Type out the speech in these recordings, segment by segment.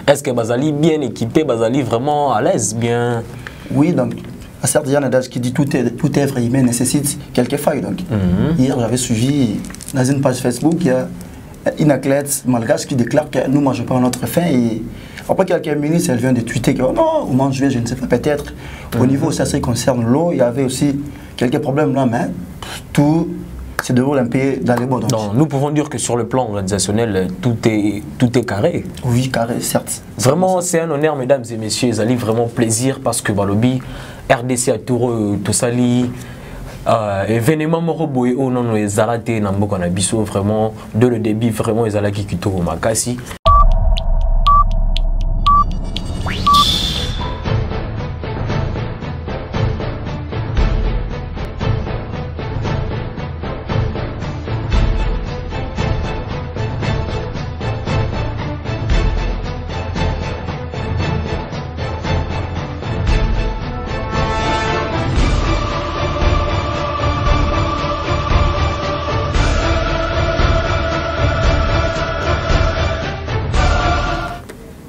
Est-ce que Bazali bien équipé, Bazali vraiment à l'aise, bien? Oui, donc, à certain, il y a un adage qui dit toute œuvre humaine nécessite quelques failles. Donc, hier, j'avais suivi dans une page Facebook, il y a une athlète malgache qui déclare que nous ne mangeons pas notre faim. Et après quelques minutes, elle vient de tweeter que non, on mange, je ne sais pas, peut-être. Au niveau, ça qui concerne l'eau, il y avait aussi quelques problèmes là, mais tout se déroule un peu dans les bons. Donc, nous pouvons dire que sur le plan organisationnel, tout est carré. Oui, carré, certes. Vraiment, c'est un honneur, mesdames et messieurs. Ça vraiment plaisir parce que Balobi, RDC a tout sali. Événement Moroboé, oh non, les arrêtés, vraiment, de le début, vraiment, ils allaient qui au Makassi.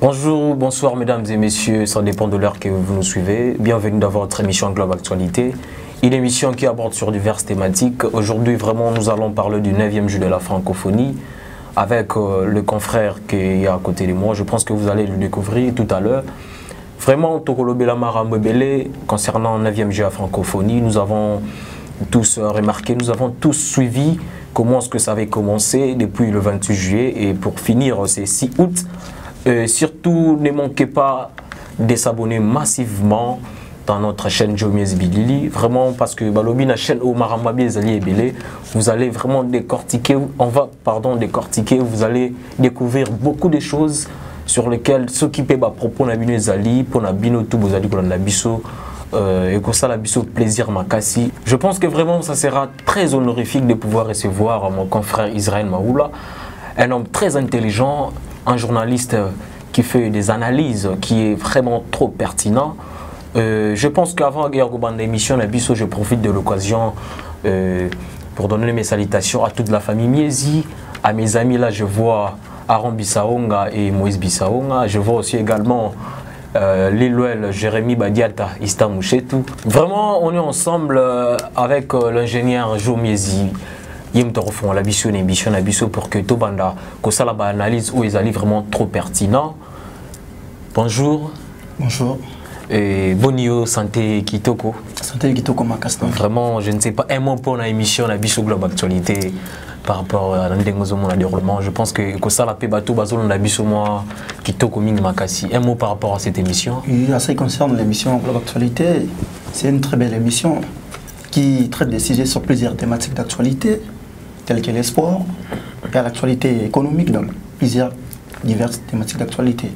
Bonjour, bonsoir mesdames et messieurs, ça dépend de l'heure que vous nous suivez. Bienvenue dans votre émission Globe Actualité, une émission qui aborde sur diverses thématiques. Aujourd'hui, vraiment, nous allons parler du 9e jour de la francophonie avec le confrère qui est à côté de moi. Je pense que vous allez le découvrir tout à l'heure. Vraiment, Tokolo Belamara Mbele, concernant le 9e jour de la francophonie, nous avons tous remarqué, nous avons tous suivi comment est-ce que ça avait commencé depuis le 28 juillet et pour finir, c'est 6 août. Surtout, ne manquez pas de s'abonner massivement dans notre chaîne Jomies Bilili. Vraiment, parce que Balobi, la chaîne Omaramabi Ezali Ebele, vous allez vraiment décortiquer, décortiquer, vous allez découvrir beaucoup de choses sur lesquelles ceux qui peuvent à propos de Ezali, pour Nabino, tout vous allez pour Nabiso, et que ça, Nabiso, plaisir Makassi. Je pense que vraiment, ça sera très honorifique de pouvoir recevoir mon confrère Israël Maoula, un homme très intelligent, un journaliste qui fait des analyses qui est vraiment trop pertinent. Je pense qu'avant l'émission, je profite de l'occasion pour donner mes salutations à toute la famille Miezi, à mes amis là, je vois Aaron Bissaonga et Moïse Bissaonga, je vois aussi également Lilouel, Jérémy Badiata, Ista Mouchetou. Vraiment, on est ensemble avec l'ingénieur Jo Miezi. Yem te refont la biso pour que Tobanda, que ça la analyse où ils allaient vraiment trop pertinent. Bonjour. Bonjour. Et bonio santé Kitoko. Santé Kitoko Makastan. Vraiment, je ne sais pas un mot pour l'émission la biso Globe Actualité par rapport à l'endémozomo déroulement. Je pense que ça la paix bateau bazon la biso moi Kitoko Ming Makassi. Un mot par rapport à cette émission. Oui, à ce qui concerne l'émission Globe Actualité, c'est une très belle émission qui traite des sujets sur plusieurs thématiques d'actualité, telles que les sports, et l'actualité économique, donc plusieurs diverses thématiques d'actualité.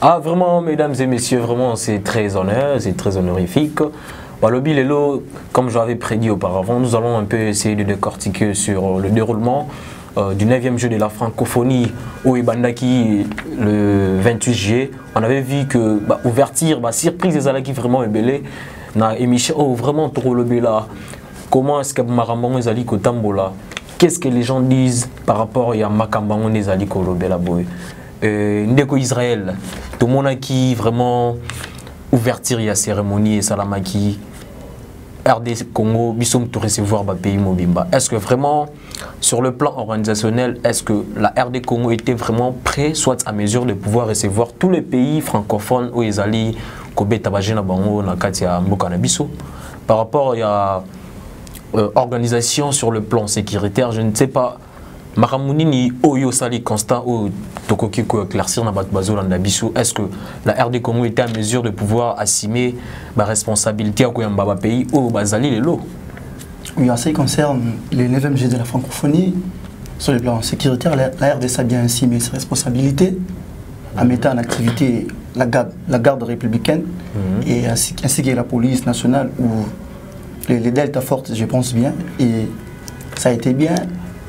Ah vraiment, mesdames et messieurs, vraiment c'est très honneur, c'est très honorifique. Balobi Lelo, comme j'avais prédit auparavant, nous allons un peu essayer de décortiquer sur le déroulement du 9e jeu de la francophonie au Ibandaki le 28 juillet. On avait vu que ouverture, surprise des Alaki vraiment ébélé. Na émission vraiment trop le là. Comment est-ce que Marambango ezali ko tambola? Qu'est-ce que les gens disent par rapport à Makambango ezali ko lobela boy? Ndeko Israël, tout le monde qui vraiment ouverture la cérémonie et salamaki RD Congo bisom to recevoir ba pays mobimba. Est-ce que vraiment sur le plan organisationnel, est-ce que la RD Congo était vraiment prêt soit à mesure de pouvoir recevoir tous les pays francophones où ils allaient par rapport à organisation sur le plan sécuritaire, je ne sais pas. Maramounini Oyo Sali Constant ou Tokoki ko éclaircir na bazo na biso. Est-ce que la RD Congo était à mesure de pouvoir assumer ma responsabilité à Koyamba pays ou Bazali Lelo? Oui, en ce qui concerne les 9e Jeux de la francophonie, sur le plan sécuritaire, la RDC a bien assumé ses responsabilités en mettant en activité la garde républicaine et ainsi que la police nationale ou les Delta Force, je pense bien, et ça a été bien.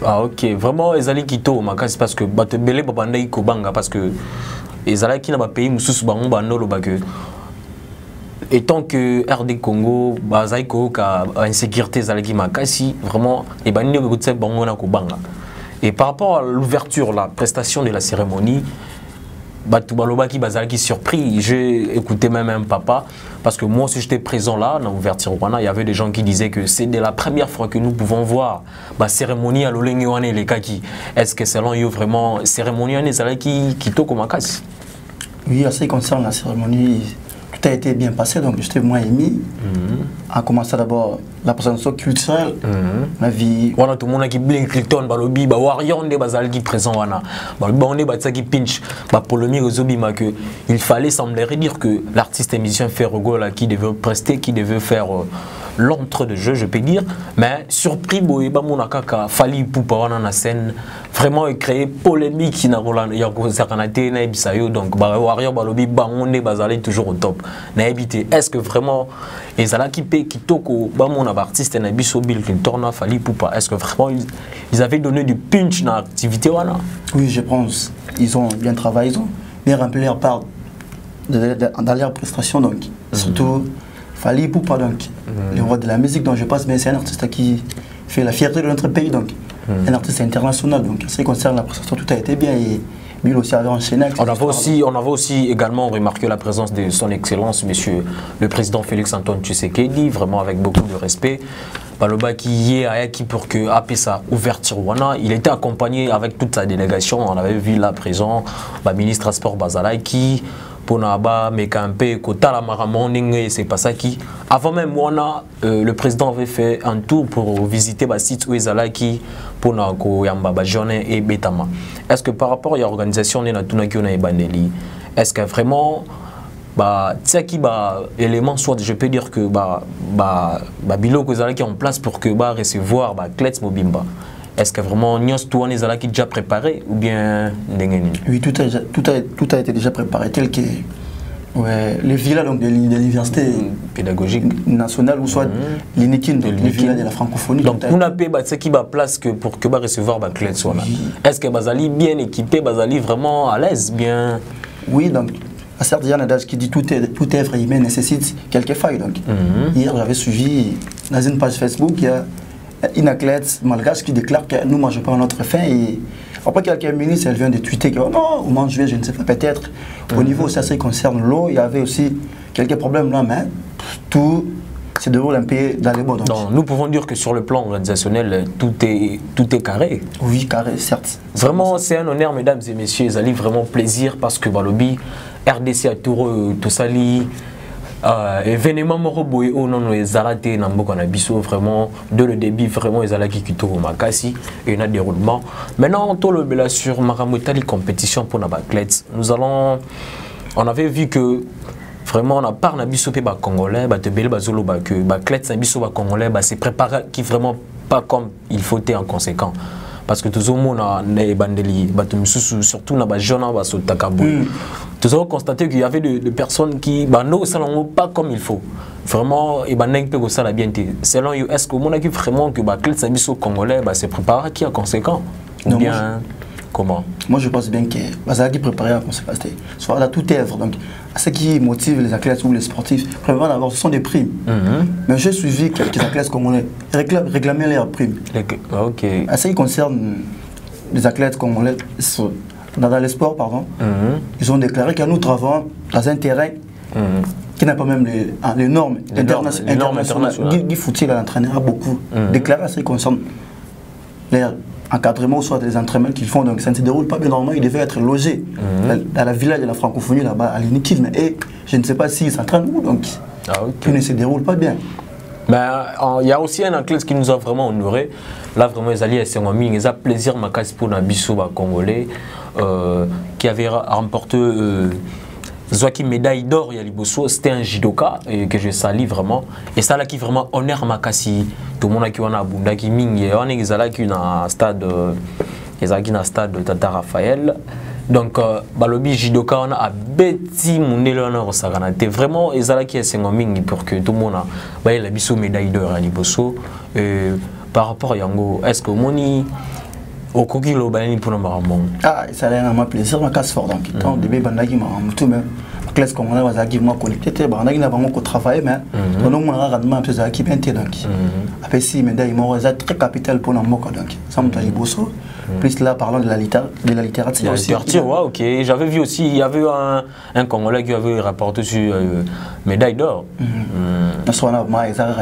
Ah ok, vraiment Ezali Kito Makasi parce que Batebele Babandai Kobanga parce que Ezali qui n'a pas payé Moussous Bango Banolo Bague. Et tant que RD Congo, Bazaiko ka insécurité Ezali Makasi, vraiment et Banino Gutse Bango na Kobanga. Et par rapport à l'ouverture, la prestation de la cérémonie, Batubaloba qui bazal qui surpris. J'ai écouté même un papa parce que moi aussi j'étais présent là dans l'ouverture Rwanda. Il y avait des gens qui disaient que c'est la première fois que nous pouvons voir la cérémonie à l'Olengiwane les kaki. Est-ce que selon eux vraiment cérémonie à Nezala qui toko makas? Oui, en ce qui concerne la cérémonie, tout a été bien passé, donc j'étais moins émis. On a commencé d'abord la présentation culturelle, la vie. Voilà, tout le monde qui blink Clinton, balobi, bah Warion de bazal qui présent wana, bah on est batsa qui pinch, bah polémique aux obima que il fallait semblerait dire que l'artiste et musicien Ferrogo là qui devait prester, qui devait faire l'entre de jeu, je peux dire, mais surpris boy ba monakaka fali poupa wana na scène, vraiment créer polémique qui n'a rola ya ko sakanate na bisayo donc bah Warion balobi bah on est bazalé toujours au top. Na éviter, est-ce que vraiment et ça là qui paie qui toko bah mon artiste na biso Bill Clinton a fali poupa, est-ce que vraiment ils avaient donné du punch dans l'activité wana? Oui, je pense ils ont bien travaillé, ils ont bien rempli leur part dans leur prestation, donc surtout Fali Poupa, donc le roi de la musique, donc je pense, mais c'est un artiste qui fait la fierté de notre pays, donc un artiste international, donc en ce qui concerne la prestation, tout a été bien et Bill aussi avait enchaîné. On avait aussi également remarqué la présence de son excellence, monsieur le président Félix Antoine Tshisekedi, vraiment avec beaucoup de respect. Baloba qui est à qui pour que après sa ouverture Rwanda, il était accompagné avec toute sa délégation. On avait vu là présent, le ministre des Sports Bazalai qui pour n'aba mekampe kota la maramoning, c'est pas ça qui avant même Rwanda, le président avait fait un tour pour visiter le site où Ezala qui pour na ko yamba journée et betama. Est-ce que par rapport à l'organisation de Natunaki na Ebandeli, est-ce que vraiment bah qui élément soit je peux dire que bilo que qui est en place pour que recevoir Klets Mobimba, est-ce que vraiment Nyos Touane est qui déjà préparé ou bien oui, tout a été déjà préparé tel que les villas donc de l'université pédagogique nationale ou soit l'INIKIN, les villas de la francophonie. Donc on a payé qui place que pour que recevoir Klets soit là. Est-ce que Bazali bien équipé, Bazali vraiment à l'aise bien? Oui, donc certes, il y a un adage qui dit tout œuvre humaine nécessite quelques failles. Donc, hier, j'avais suivi dans une page Facebook, il y a une athlète malgache qui déclare que nous ne mangeons pas notre faim. Et après quelques minutes, elle vient de tweeter que oh non, on mange, je ne sais pas, peut-être. Au niveau ça, ce qui concerne l'eau, il y avait aussi quelques problèmes là, mais tout se déroule un peu dans les bons. Donc, nous pouvons dire que sur le plan organisationnel, tout est carré. Oui, carré, certes. Vraiment, c'est un honneur, mesdames et messieurs, ça a vraiment plaisir parce que Balobi, RDC a tout sali, événement moroboé ou non, les aratés n'ambo na biso vraiment de le début vraiment les alaki qui tournent makasi et un déroulement. Maintenant, on tourne le sur Maramotali compétition pour Nabaklets. On avait vu que vraiment on a part na biso pe ba congolais, ba tebele bazolo ba que ba Klets na biso ba congolais ba c'est préparé qui vraiment pas comme il faut être en conséquent. Parce que tout le monde a des bandeli, surtout dans les jeunes, nous avons constaté qu'il y avait des personnes qui ne sont pas comme il faut. Vraiment, ils ne sont pas bien. Selon vous, est-ce que vous avez vraiment que les Cléts congolais se préparent qui est conséquent? Ou bien, comment? Moi, je pense bien que les préparés en conséquence, soit à toute œuvre. Donc, ce qui motive les athlètes ou les sportifs, vraiment d'abord, ce sont des primes. Mais j'ai suivi quelques athlètes congolais réclamer leurs primes. Okay. À ce qui concerne les athlètes congolais, dans les sports, pardon, ils ont déclaré que nous travaillons dans un terrain qui n'a pas même les normes internationales. Guy Foutier, l'entraîneur, a beaucoup déclaré à ce qui concerne les encadrement ou soit des entraînements qu'ils font, donc ça ne se déroule pas bien normalement, ils devaient être logés dans la village de la francophonie là-bas à l'Inikiv, et je ne sais pas s'ils s'entraînent où, donc ils ne se déroulent pas bien. Mais il y a aussi un athlète qui nous a vraiment honoré. Là vraiment les alliés Sengoming, ils ont plaisir Makas pour Nabiso congolais qui avait remporté Zoaki médaille d'or il y a Liboso, c'était un judoka que je salue vraiment et ça là qui vraiment honneur Makasi tout le monde qui on a Bunda qui ming on est là qui na stade de Tata Raphaël donc balobi judoka on a beti munelo na rosaganate vraiment ezala qui est sengoming pour que tout le monde a la biso médaille d'or à Liboso par rapport à Yango est-ce que moni au coquille au bani pour nous ah ça a un plaisir ma casse fort donc tant début bandagi ma tout même classe comme on a bazaki moi connecté bandagi na bango ko travailler mais on a rarement peu zaki bien donc après si médaille moi c'est très capital pour nous donc ça me tali bosso Plus là, parlant de la littérature. La littérature, ouais, ok. J'avais vu aussi, il y avait un Congolais qui avait rapporté sur médaille d'or.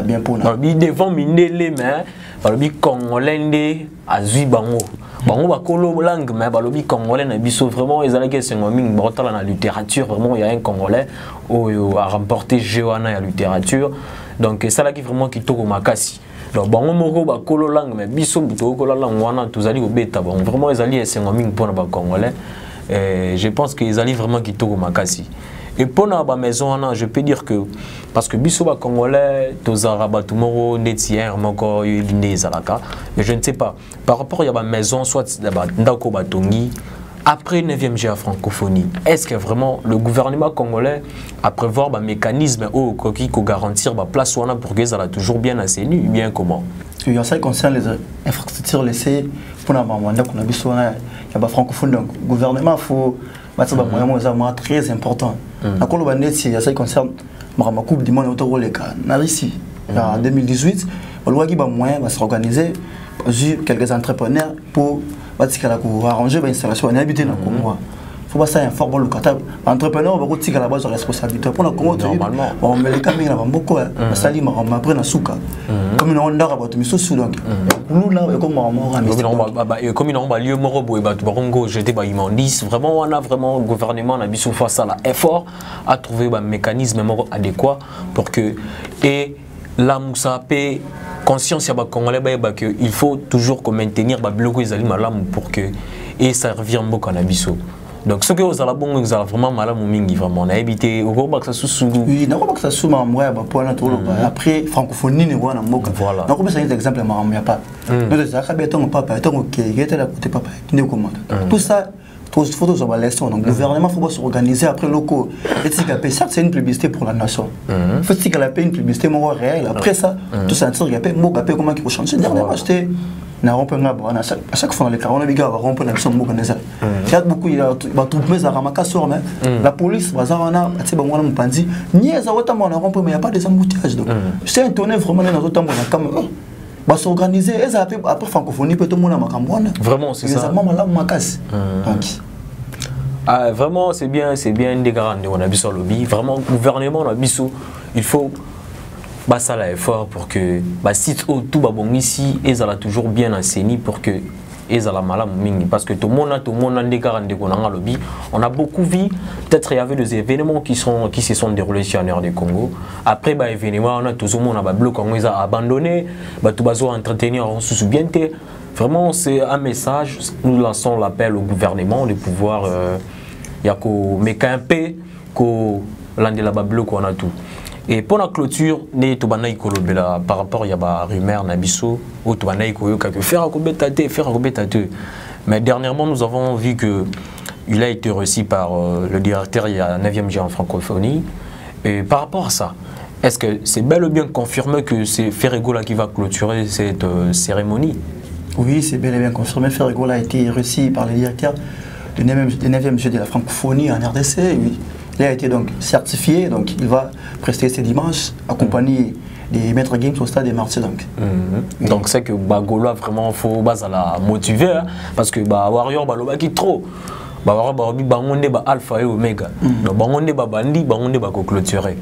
Bien pour nous. Devant Minele, mais le Congolais a zui bango. Bango ba kolo langue, mais le Congolais n'a biso vraiment. Ils allaient c'est un ming dans la littérature. Vraiment, il y a un Congolais qui a remporté Géwana à la littérature. Donc c'est là qui vraiment qui tourne makasi. Donc bango moko ba kolo langue, mais biso buto kolo langue wana tous allés au bêta. Bon vraiment ils allaient c'est un ming pour les Congolais. Je pense qu'ils allaient vraiment qui tourne makasi. Et pour la maison, je peux dire que parce que biso ba Congolais, tous arabes, tout moro, netien, moko yindi zalaka. Mais je ne sais pas. Par rapport à la maison, soit ndako batongi. Après 9e GA francophonie, est-ce que vraiment le gouvernement congolais a prévoir un mécanisme qui garantir la place pour qu'ils soient toujours bien assainis, bien comment? Oui, en ce qui concerne les infrastructures laissées pour la mandat qu'on a besoin, il y a la francophonie. Donc, le gouvernement, il faut mettre des moyens très importants. En ce qui concerne la Coupe du Monde autour de ici, en 2018, on a des moyens de s'organiser, quelques entrepreneurs pour arranger l'installation et habiter dans le Congo. Il faut pas ça un fort bon locataire. L'entrepreneur va aussi à la base de responsabilité. Pour le Congo, on met les caméras dans beaucoup. Ça dit, on apprend à souka. Comme on a rabattu mes sous donc. Nous là, comme on comme on a lieu morobo et barongo, j'étais bah immense. Vraiment, on a vraiment le gouvernement a mis sous face à l'effort à trouver un mécanisme adéquat pour que et la Moussapé conscience ya ba Congolais il faut toujours maintenir ba bloquer les aliments pour que et servir mbo cannabis. Donc ce que vous allez bon vous allez vraiment malade mingi vraiment on a évité au gros ça sous oui na ko ça sous ma moi ba point tout après francophonie ne wana mboka voilà donc c'est un exemple ma ya pas donc ça ka beton papa ton OK était là côté papa ne comment tout ça tous les photos sur la leçon. Donc, le gouvernement faut s'organiser après locaux. Et certes, c'est une publicité pour la nation. Il faut qu'il y ait une publicité réelle. Après ça, tout ça, il y a comment il faut changer. Dernièrement, j'étais à chaque fois, les carons, on a rompu la mission. Il y a beaucoup de la police, il n'y a pas des embouteillages. J'étais étonné vraiment dans notre temps. S'organiser et après francophonie peut tout le monde vraiment c'est ça vraiment c'est bien des garanties on a vu sur le lobby vraiment gouvernement on a vu il faut ça l'effort pour que site tout bon ici et ça l'a toujours bien enseigné pour que et ça la malade parce que tout le monde a des garanties qu'on a dans le lobby on a beaucoup vu peut-être il y avait des événements qui se sont déroulés sur l'air du Congo après événement on a tout le monde a bloc Congo ils a abandonné tout bazo entretenir on se souvient vraiment c'est un message nous lançons l'appel au gouvernement de pouvoir il y a qu'au mécamper qu'au l'année là bloc on a tout. Et pour la clôture, par rapport à la rumeur Nabiso, mais dernièrement nous avons vu qu'il a été reçu par le directeur il y a 9e GA en francophonie. Et par rapport à ça, est-ce que c'est bel et bien confirmé que c'est Ferregola qui va clôturer cette cérémonie? Oui, c'est bel et bien confirmé. Ferregola a été reçu par le directeur du 9e GA de la francophonie en RDC. Oui. Il a été donc certifié, donc il va prester ce dimanche accompagné des maîtres games au stade des Martyrs. Donc c'est que Bagolo vraiment faut la motiver hein, parce que Warrior Baloba qui trop. Warrior Alpha et Omega. Donc Bangonde Bandi, Bangonde clôturer.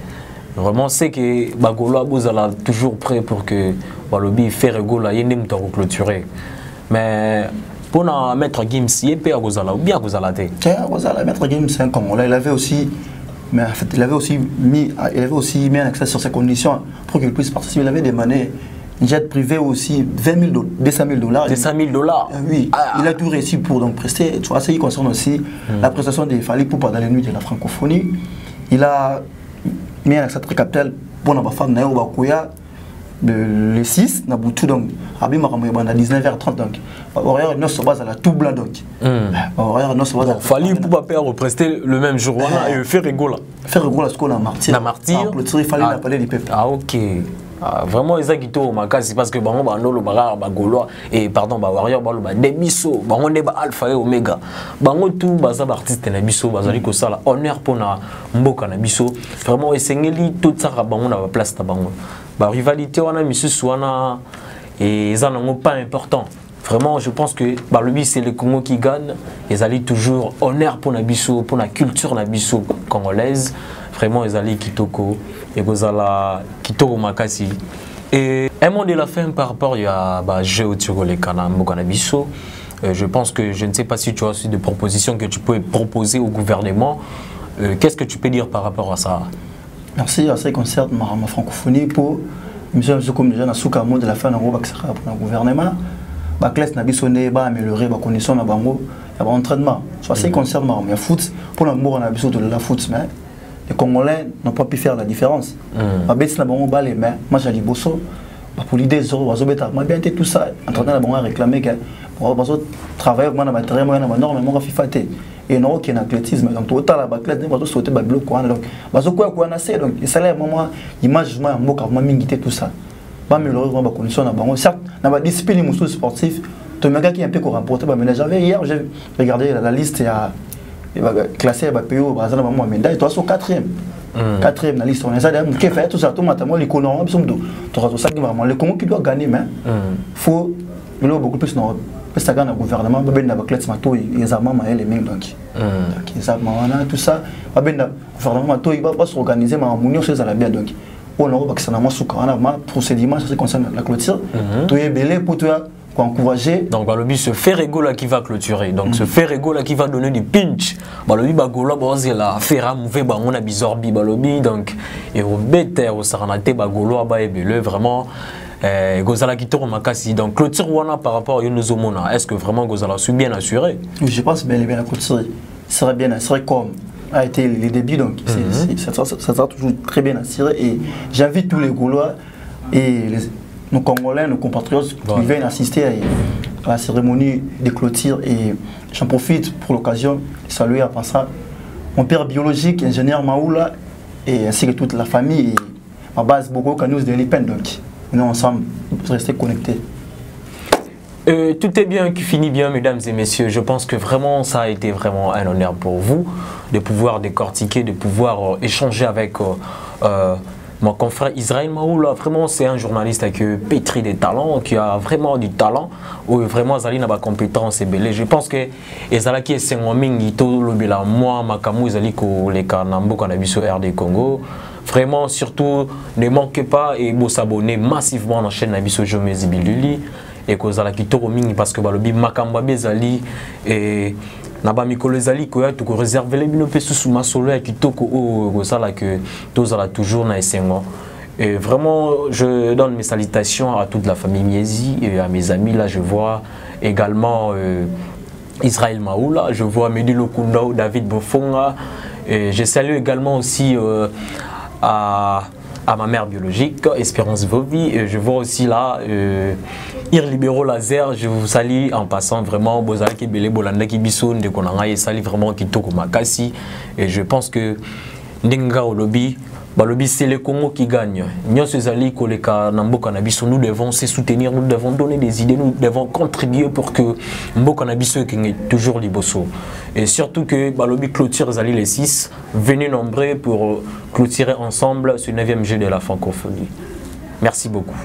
Vraiment c'est que Bagolo vous allez toujours prêt pour que Balobi fait Regola yendem to clôturer. Mais pour mettre Games, il peut ou bien vous allez Maître Games, c'est un Congolais. Il avait aussi mis un accès sur ces conditions pour qu'il puisse participer. Il avait demandé un jet privé aussi, 200 000 $. 200 000 $. Oui, il a tout réussi pour donc prester. Tu vois, ça concerne aussi la prestation des Fali pour pendant les nuits de la francophonie. Il a mis un accès très capital pour la femme Nayo Bakuya. Le 6, Nabutu donc, à 19h30 donc. Horaire non se base à la tout blanc donc. Horaire non se base. Fallait pour pas prester le même jour et faire rigoler. Faire rigoler ce qu'on a martyr. La martyr. Il fallait l'appeler les peuples. Ah ok. Vraiment ils ont makasi parce que bango bandolo bagolo et pardon warrior balo demiso bango ne alpha et omega bango tout baza artiste na biso bazali ko sala honneur pona mboka na biso vraiment esengeli tout ça bango na place ta bango rivalité wana misusu wana et ça n'a pas important Vraiment, je pense que balobi c'est le Congo qui gagne. Ils allaient toujours honneur pour Nabiso, pour la culture Nabiso congolaise. Vraiment, ils allaient kitoko et gozala kitoko makasi. Et un mot de la fin par rapport à jeu au Tirol et Nabiso. Je pense que je ne sais pas si tu as aussi des propositions que tu peux proposer au gouvernement. Qu'est-ce que tu peux dire par rapport à ça? Merci à ce qui concerne ma francophonie pour monsieur comme déjà na souka mot de la fin pour le gouvernement. La classe n'a pas amélioré la condition de l'entraînement. Soit ce qui concerne le foot, pour l'amour on a besoin de la foot, mais les Congolais n'ont pas pu faire la différence. Ma bête n'a pas les mains, moi j'ai dit bosso, pour l'idée de bien tout ça, entraîneur a réclamé que pour travailler avec le matériel, normalement FIFA. Et non, qui est un athlétisme. Donc, tout à la classe, on va sauter le bloc. Donc, on a fait. Donc, ça a moment, image, moi, tout ça. Pas améliorer la condition. Certes, dans la discipline sportive, tu as qui est un peu remporté. Mais j'avais hier, j'ai regardé la liste et classé à PO, par exemple, moi, médaille, tu es au 4e. 4e dans la liste. On a ça, qui fait tout ça, tout matin, les colons, tu as tout ça qui va vraiment. Le Congo qui doit gagner, mais il faut beaucoup plus. Parce que le gouvernement va bien avec les armes les mains donc les armes tout ça va bien le gouvernement il va se organiser mais en union chez la bien donc on aura que ça n'a pas sous procédement ce qui concerne la clôture tout est belé pour toi pour encourager donc le but se faire là qui va clôturer donc se faire là qui va donner du pinch le but bagola c'est la faire mouver on a bizorbi donc et au better au saranate bagolo ba et belé vraiment Gozala Kitoro Makasi, donc clôture Wana par rapport à Yonozomona, est-ce que vraiment Gozala suis bien assuré? Oui, je pense bien la clôture serait bien assuré comme a été les débuts, donc ça sera toujours très bien assuré et j'invite tous les Gaulois et nos Congolais, nos compatriotes qui viennent assister à la cérémonie de clôture et j'en profite pour l'occasion de saluer à ça mon père biologique, ingénieur Maoula et ainsi que toute la famille et ma base beaucoup Canous de l'Ipen donc. Nous ensemble, rester connectés. Tout est bien qui finit bien, mesdames et messieurs. Je pense que vraiment, ça a été vraiment un honneur pour vous de pouvoir décortiquer, de pouvoir échanger avec mon confrère Israël Maoula. Vraiment, c'est un journaliste qui est pétri de talent, qui a vraiment du talent, où vraiment Zali n'a pas compétence et belé. Je pense que Zali qui est Sengomingi, tout le bila moi, Makamu, Zali ko les Kanambo, Kanabiso RD Congo. Vraiment, surtout, ne manquez pas et vous s'abonner massivement à la chaîne Nabiso Jomezi Biluli et que vous allez quitter parce que le Makamba Bezali et Naba Mikolo Zali que tu réserves les binopes sous ma solo et qui toko au sala que tous allez toujours na essengo. Et vraiment, je donne mes salutations à toute la famille Miezi et à mes amis. Là, je vois également Israël Maoula, je vois Mehdi Lokundao, David Bofonga et je salue également aussi à ma mère biologique, Espérance Vovi. Et je vois aussi là Irlibero Laser, je vous salue en passant vraiment Bozalaki Bele Bolanda Kibison de Konanga et salue vraiment Kitoko Makasi. Et je pense que Ndenga Olobi, c'est le Congo qui gagne. Nous devons se soutenir, nous devons donner des idées, nous devons contribuer pour que Mboka Nabiso ait toujours liboso. Et surtout que Balobi clôture Zali les 6, venez nombreux pour clôturer ensemble ce 9e jeu de la francophonie. Merci beaucoup.